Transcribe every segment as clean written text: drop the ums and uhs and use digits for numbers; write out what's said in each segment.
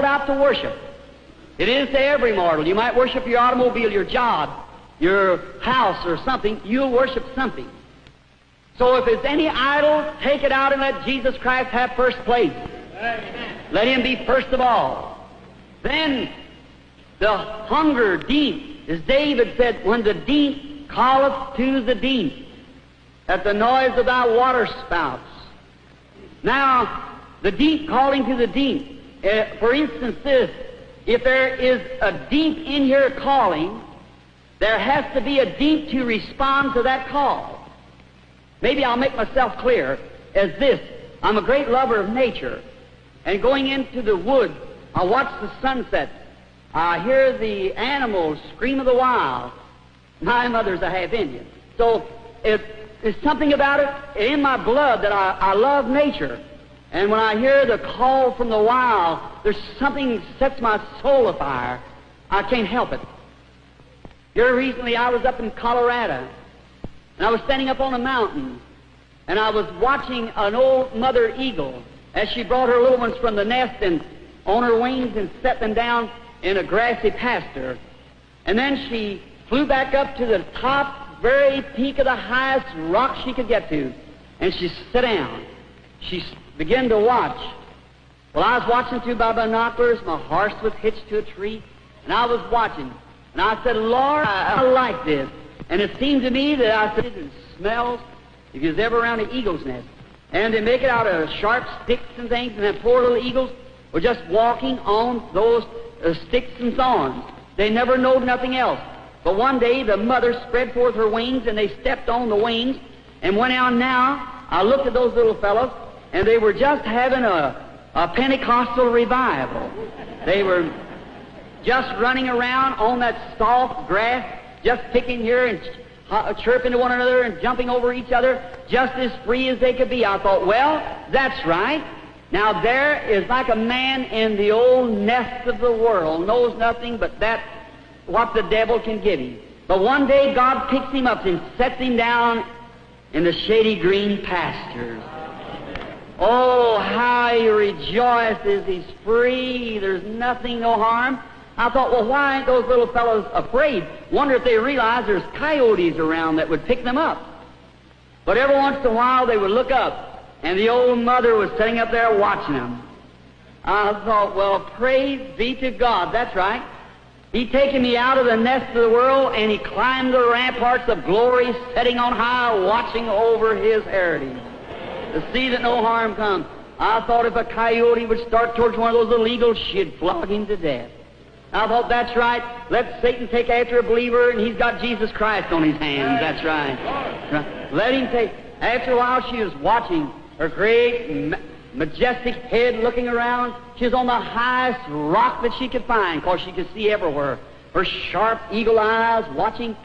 out to worship. It is to every mortal. You might worship your automobile, your job, your house, or something. You'll worship something. So if it's any idol, take it out and let Jesus Christ have first place. Amen. Let Him be first of all. Then the hunger deep, as David said, when the deep calleth to the deep, at the noise of thy water spouts. Now, the deep calling to the deep. For instance, this, if there is a deep in here calling, there has to be a deep to respond to that call. Maybe I'll make myself clear as this. I'm a great lover of nature, and going into the woods, I watch the sunset. I hear the animals scream of the wild. My mother's a half Indian. So there's something about it in my blood that I love nature. And when I hear the call from the wild, there's something that sets my soul afire. I can't help it. Here recently I was up in Colorado, and I was standing up on a mountain, and I was watching an old mother eagle as she brought her little ones from the nest and on her wings and set them down in a grassy pasture. And then she flew back up to the top, very peak of the highest rock she could get to, and she sat down. She began to watch. Well, I was watching through my binoculars. My horse was hitched to a tree, and I was watching. And I said, Lord, I like this. And it seemed to me that I said, it smells, if you was ever around an eagle's nest. And they make it out of sharp sticks and things, and then poor little eagles were just walking on those sticks and thorns. They never knowed nothing else. But one day the mother spread forth her wings, and they stepped on the wings and went out. Now I looked at those little fellows, and they were just having a Pentecostal revival. They were just running around on that soft grass, just picking here and chirping to one another and jumping over each other, just as free as they could be. I thought, well, that's right. Now there is like a man in the old nest of the world, knows nothing but that what the devil can give him. But one day God picks him up and sets him down in the shady green pastures. Oh, how he rejoices. He's free. There's nothing, no harm. I thought, well, why ain't those little fellows afraid? Wonder if they realize there's coyotes around that would pick them up. But every once in a while they would look up, and the old mother was sitting up there watching them. I thought, well, praise be to God. That's right. He'd taken me out of the nest of the world, and He climbed the ramparts of glory, sitting on high, watching over His heritage, to see that no harm comes. I thought if a coyote would start towards one of those little eagles, she'd flog him to death. I thought, that's right. Let Satan take after a believer, and he's got Jesus Christ on his hands. That's right. Let him take. After a while, she was watching her great, majestic head looking around. She was on the highest rock that she could find, because she could see everywhere. Her sharp eagle eyes watching.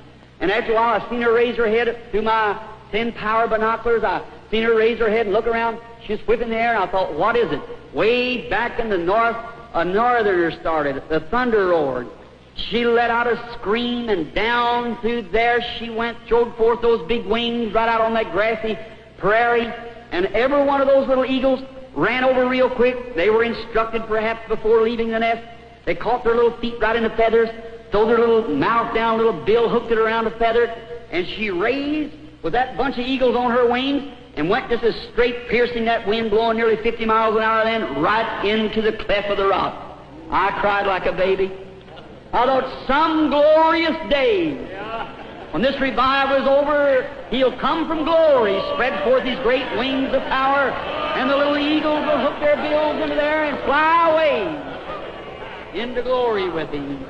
And after a while, I seen her raise her head through my 10-power binoculars. I seen her raise her head and look around. She was whipping the air, and I thought, what is it? Way back in the north, a northerner started. The thunder roared. She let out a scream, and down through there she went, throwed forth those big wings right out on that grassy prairie. And every one of those little eagles ran over real quick. They were instructed perhaps before leaving the nest. They caught their little feet right in the feathers, threw their little mouth down, little bill, hooked it around the feather, and she raised with that bunch of eagles on her wings and went just as straight, piercing that wind, blowing nearly 50 miles an hour, then right into the cleft of the rock. I cried like a baby. I thought, some glorious day, when this revival is over, He'll come from glory, spread forth His great wings of power, and the little eagles will hook their bills into there and fly away into glory with Him.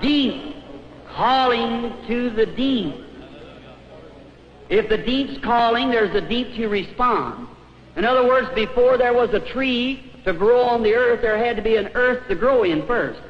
Deep calling to the deep. If the deep's calling, there's a deep to respond. In other words, before there was a tree to grow on the earth, there had to be an earth to grow in first.